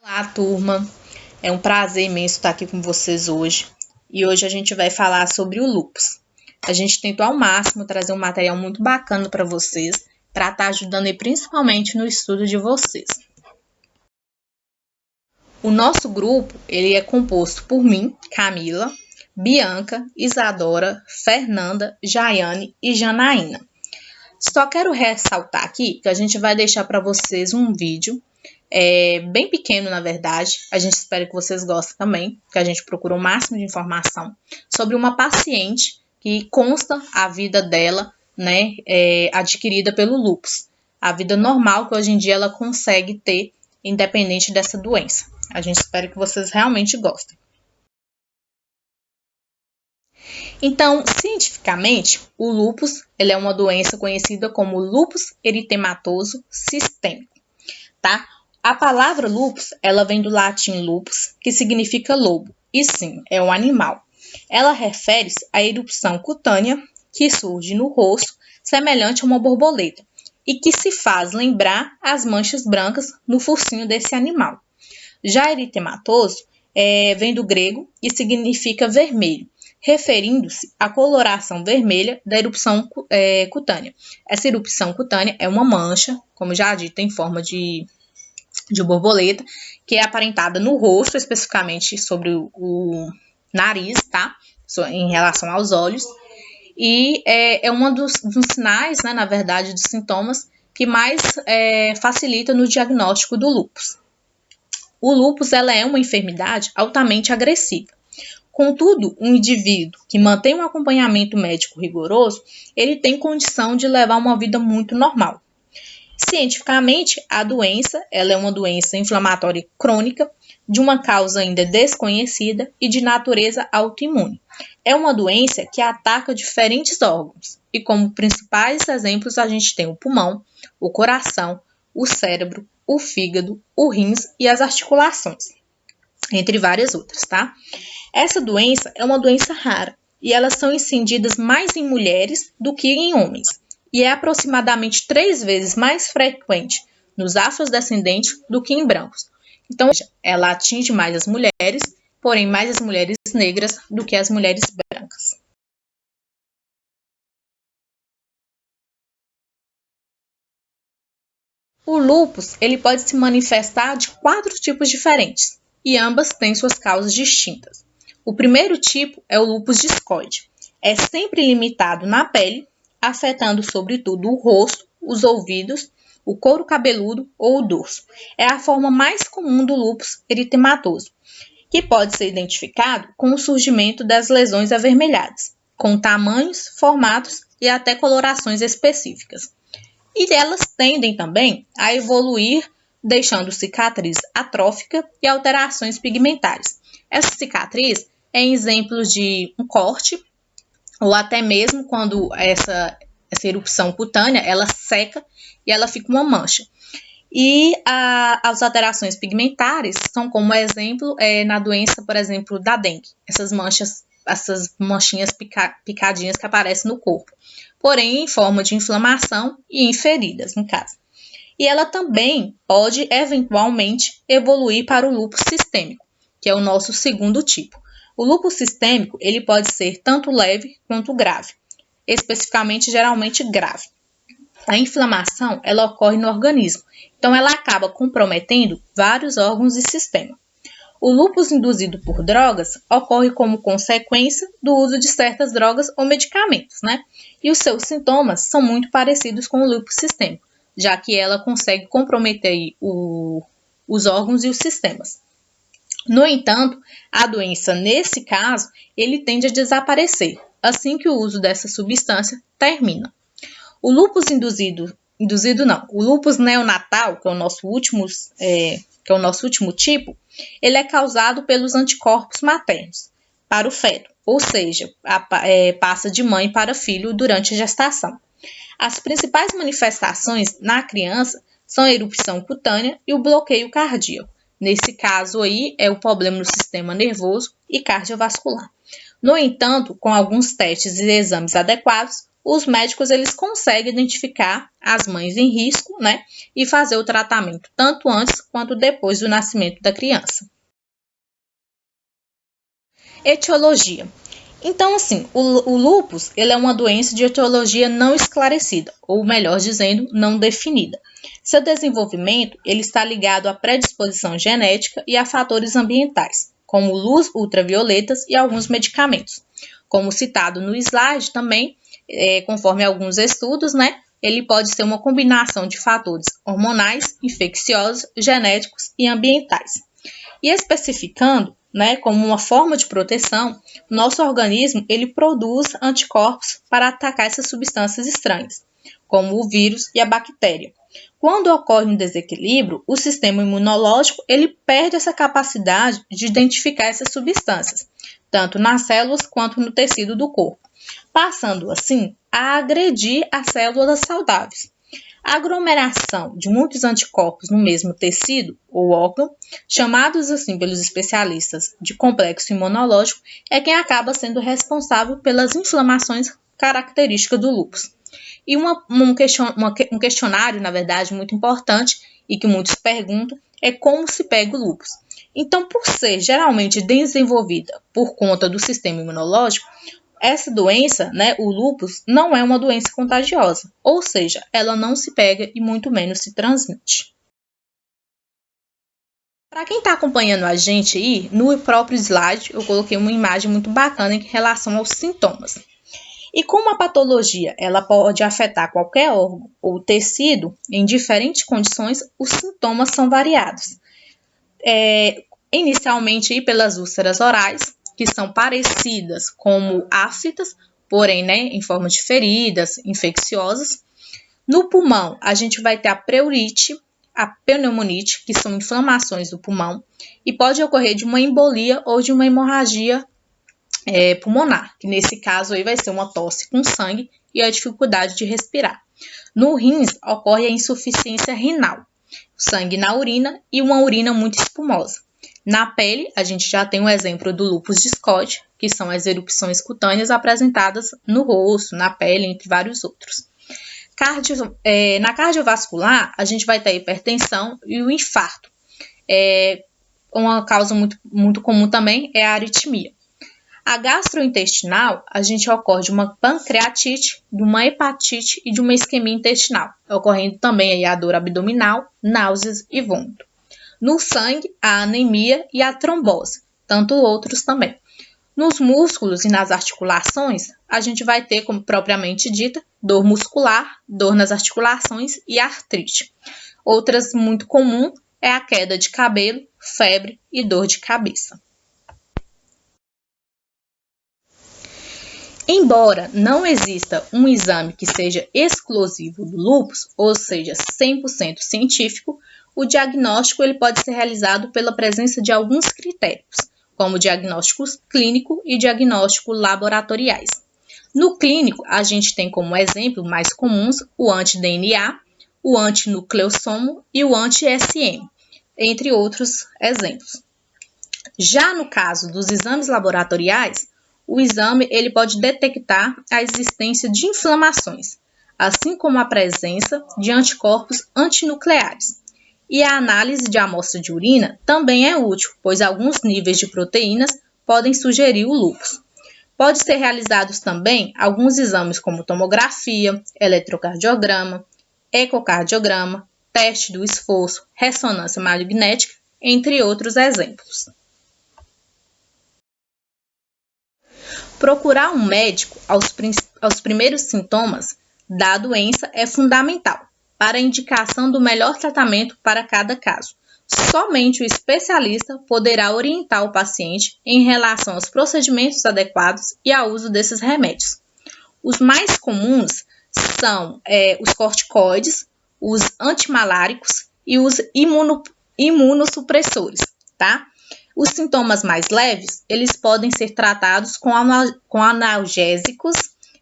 Olá, turma. É um prazer imenso estar aqui com vocês hoje. E hoje a gente vai falar sobre o lúpus. A gente tentou ao máximo trazer um material muito bacana para vocês, para estar ajudando aí principalmente no estudo de vocês. O nosso grupo, ele é composto por mim, Camila, Bianca, Isadora, Fernanda, Jaiane e Janaína. Só quero ressaltar aqui que a gente vai deixar para vocês um vídeo bem pequeno, na verdade. A gente espera que vocês gostem também, que a gente procura o máximo de informação sobre uma paciente que consta a vida dela, né, adquirida pelo lúpus. A vida normal que hoje em dia ela consegue ter, independente dessa doença. A gente espera que vocês realmente gostem. Então, cientificamente, o lúpus ele é uma doença conhecida como lúpus eritematoso sistêmico, tá? A palavra lúpus, ela vem do latim lupus, que significa lobo, e sim, é um animal. Ela refere-se à erupção cutânea que surge no rosto, semelhante a uma borboleta, e que se faz lembrar as manchas brancas no focinho desse animal. Já eritematoso vem do grego e significa vermelho, referindo-se à coloração vermelha da erupção cutânea. Essa erupção cutânea é uma mancha, como já dito, em forma de borboleta, que é aparentada no rosto, especificamente sobre o nariz, tá? Em relação aos olhos. E é um dos sinais, né, na verdade, dos sintomas que mais facilita no diagnóstico do lúpus. O lúpus ela é uma enfermidade altamente agressiva. Contudo, um indivíduo que mantém um acompanhamento médico rigoroso, ele tem condição de levar uma vida muito normal. Cientificamente, a doença ela é uma doença inflamatória crônica, de uma causa ainda desconhecida e de natureza autoimune. É uma doença que ataca diferentes órgãos, e como principais exemplos a gente tem o pulmão, o coração, o cérebro, o fígado, o rins e as articulações, entre várias outras, tá? Essa doença é uma doença rara, e elas são incididas mais em mulheres do que em homens. E é aproximadamente 3 vezes mais frequente nos afrodescendentes do que em brancos. Então, ela atinge mais as mulheres, porém mais as mulheres negras do que as mulheres brancas. O lúpus ele pode se manifestar de 4 tipos diferentes, e ambas têm suas causas distintas. O primeiro tipo é o lúpus discoide. É sempre limitado na pele, afetando sobretudo o rosto, os ouvidos, o couro cabeludo ou o dorso. É a forma mais comum do lúpus eritematoso, que pode ser identificado com o surgimento das lesões avermelhadas, com tamanhos, formatos e até colorações específicas. E elas tendem também a evoluir, deixando cicatriz atrófica e alterações pigmentares. Essa cicatriz é exemplo de um corte, ou até mesmo quando essa erupção cutânea, ela seca e ela fica uma mancha. E as alterações pigmentares são como exemplo na doença, por exemplo, da dengue. Essas manchinhas picadinhas que aparecem no corpo. Porém, em forma de inflamação e em feridas, no caso. E ela também pode, eventualmente, evoluir para o lúpus sistêmico, que é o nosso segundo tipo. O lúpus sistêmico ele pode ser tanto leve quanto grave, especificamente geralmente grave. A inflamação ela ocorre no organismo, então ela acaba comprometendo vários órgãos e sistemas. O lúpus induzido por drogas ocorre como consequência do uso de certas drogas ou medicamentos, né? E os seus sintomas são muito parecidos com o lúpus sistêmico, já que ela consegue comprometer os órgãos e os sistemas. No entanto, a doença, nesse caso, ele tende a desaparecer assim que o uso dessa substância termina. O lúpus o lúpus neonatal, que é o nosso último tipo, ele é causado pelos anticorpos maternos para o feto, ou seja, passa de mãe para filho durante a gestação. As principais manifestações na criança são a erupção cutânea e o bloqueio cardíaco. Nesse caso aí, é o problema no sistema nervoso e cardiovascular. No entanto, com alguns testes e exames adequados, os médicos eles conseguem identificar as mães em risco, né, e fazer o tratamento tanto antes quanto depois do nascimento da criança. Etiologia. Então, assim, o lúpus ele é uma doença de etiologia não esclarecida, ou melhor dizendo, não definida. Seu desenvolvimento ele está ligado à predisposição genética e a fatores ambientais, como luz ultravioletas e alguns medicamentos. Como citado no slide também, conforme alguns estudos, né, ele pode ser uma combinação de fatores hormonais, infecciosos, genéticos e ambientais. E especificando, né, como uma forma de proteção, o nosso organismo ele produz anticorpos para atacar essas substâncias estranhas, como o vírus e a bactéria. Quando ocorre um desequilíbrio, o sistema imunológico ele perde essa capacidade de identificar essas substâncias, tanto nas células quanto no tecido do corpo, passando assim a agredir as células saudáveis. A aglomeração de muitos anticorpos no mesmo tecido ou órgão, chamados assim pelos especialistas de complexo imunológico, é quem acaba sendo responsável pelas inflamações características do lúpus. E um questionário, na verdade, muito importante e que muitos perguntam é como se pega o lúpus. Então, por ser geralmente desenvolvida por conta do sistema imunológico, essa doença, né, o lúpus, não é uma doença contagiosa, ou seja, ela não se pega e muito menos se transmite. Para quem está acompanhando a gente aí, no próprio slide eu coloquei uma imagem muito bacana em relação aos sintomas. E como a patologia ela pode afetar qualquer órgão ou tecido em diferentes condições, os sintomas são variados. Inicialmente aí, pelas úlceras orais, que são parecidas como aftas, porém, né, em forma de feridas infecciosas. No pulmão, a gente vai ter a pleurite, a pneumonite, que são inflamações do pulmão, e pode ocorrer de uma embolia ou de uma hemorragia pulmonar, que nesse caso aí vai ser uma tosse com sangue e a dificuldade de respirar. No rins, ocorre a insuficiência renal, sangue na urina e uma urina muito espumosa. Na pele, a gente já tem o exemplo do lúpus discoide, que são as erupções cutâneas apresentadas no rosto, na pele, entre vários outros. Na cardiovascular, a gente vai ter a hipertensão e o infarto. Uma causa muito comum também é a aritmia. A gastrointestinal, a gente ocorre de uma pancreatite, de uma hepatite e de uma isquemia intestinal, ocorrendo também aí a dor abdominal, náuseas e vômito. No sangue, a anemia e a trombose, tanto outros também. Nos músculos e nas articulações, a gente vai ter, como propriamente dita, dor muscular, dor nas articulações e artrite. Outras muito comum é a queda de cabelo, febre e dor de cabeça. Embora não exista um exame que seja exclusivo do lúpus, ou seja, 100% científico, o diagnóstico ele pode ser realizado pela presença de alguns critérios, como diagnósticos clínico e diagnóstico laboratoriais. No clínico, a gente tem como exemplo mais comuns o anti-DNA, o antinucleossomo e o anti-SM, entre outros exemplos. Já no caso dos exames laboratoriais, o exame ele pode detectar a existência de inflamações, assim como a presença de anticorpos antinucleares. E a análise de amostra de urina também é útil, pois alguns níveis de proteínas podem sugerir o lúpus. Pode ser realizados também alguns exames como tomografia, eletrocardiograma, ecocardiograma, teste do esforço, ressonância magnética, entre outros exemplos. Procurar um médico aos primeiros sintomas da doença é fundamental para a indicação do melhor tratamento para cada caso. Somente o especialista poderá orientar o paciente em relação aos procedimentos adequados e ao uso desses remédios. Os mais comuns são os corticoides, os antimaláricos e os imunossupressores, tá? Os sintomas mais leves, eles podem ser tratados com analgésicos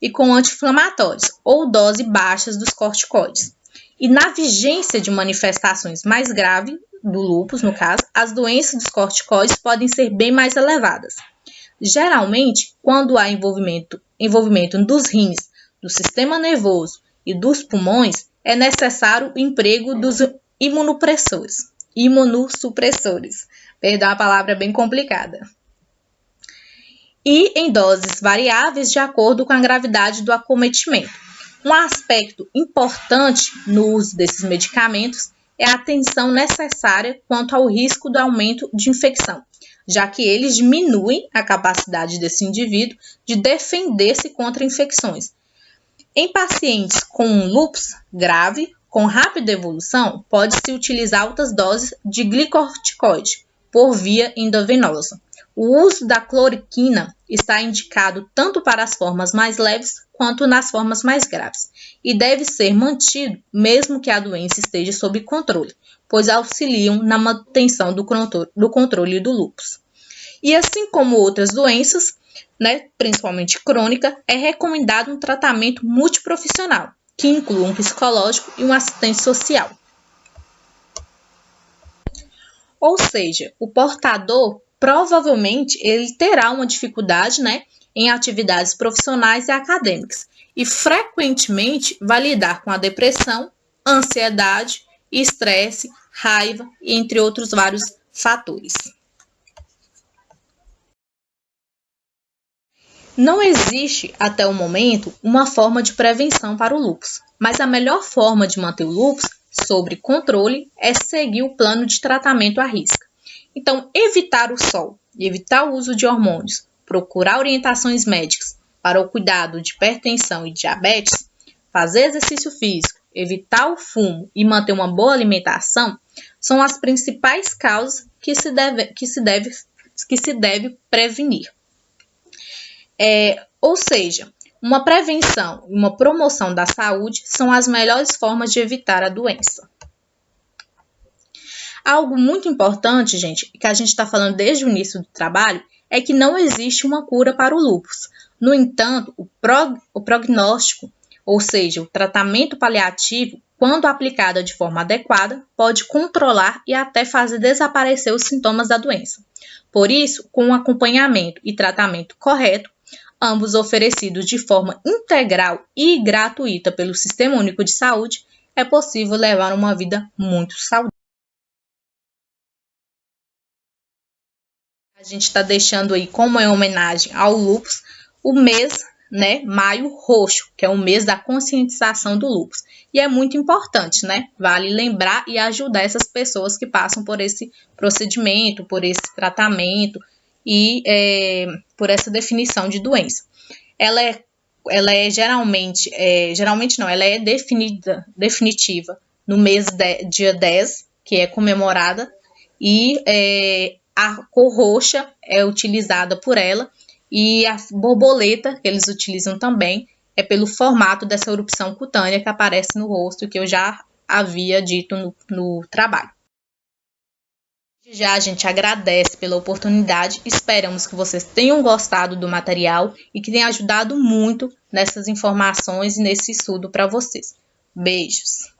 e com anti-inflamatórios ou dose baixas dos corticoides. E na vigência de manifestações mais graves, do lúpus, no caso, as doenças dos corticoides podem ser bem mais elevadas. Geralmente, quando há envolvimento dos rins do sistema nervoso e dos pulmões, é necessário o emprego dos imunossupressores. Perdão, a palavra é bem complicada. E em doses variáveis de acordo com a gravidade do acometimento. Um aspecto importante no uso desses medicamentos é a atenção necessária quanto ao risco do aumento de infecção, já que eles diminuem a capacidade desse indivíduo de defender-se contra infecções. Em pacientes com lúpus grave, com rápida evolução, pode-se utilizar altas doses de glicorticoide por via endovenosa. O uso da cloroquina está indicado tanto para as formas mais leves quanto nas formas mais graves e deve ser mantido mesmo que a doença esteja sob controle, pois auxiliam na manutenção do controle do lúpus. E assim como outras doenças, principalmente crônica, é recomendado um tratamento multiprofissional, que inclui um psicológico e um assistente social. Ou seja, o portador provavelmente ele terá uma dificuldade, em atividades profissionais e acadêmicas e frequentemente vai lidar com a depressão, ansiedade, estresse, raiva, entre outros vários fatores. Não existe, até o momento, uma forma de prevenção para o lúpus, mas a melhor forma de manter o lúpus sob controle é seguir o plano de tratamento à risca. Então, evitar o sol e evitar o uso de hormônios, procurar orientações médicas para o cuidado de hipertensão e diabetes, fazer exercício físico, evitar o fumo e manter uma boa alimentação são as principais causas que se deve prevenir. Ou seja, uma prevenção e uma promoção da saúde são as melhores formas de evitar a doença. Algo muito importante, gente, que a gente está falando desde o início do trabalho, é que não existe uma cura para o lúpus. No entanto, o prognóstico, ou seja, o tratamento paliativo, quando aplicado de forma adequada, pode controlar e até fazer desaparecer os sintomas da doença. Por isso, com um acompanhamento e tratamento correto, ambos oferecidos de forma integral e gratuita pelo Sistema Único de Saúde, é possível levar uma vida muito saudável. A gente está deixando aí como homenagem ao lúpus o mês, Maio Roxo, que é o mês da conscientização do lúpus. E é muito importante, Vale lembrar e ajudar essas pessoas que passam por esse procedimento, por esse tratamento e por essa definição de doença. Ela é definitiva no mês dia 10, que é comemorada, e a cor roxa é utilizada por ela e a borboleta, que eles utilizam também, é pelo formato dessa erupção cutânea que aparece no rosto, que eu já havia dito no trabalho. Já a gente agradece pela oportunidade, esperamos que vocês tenham gostado do material e que tenha ajudado muito nessas informações e nesse estudo para vocês. Beijos!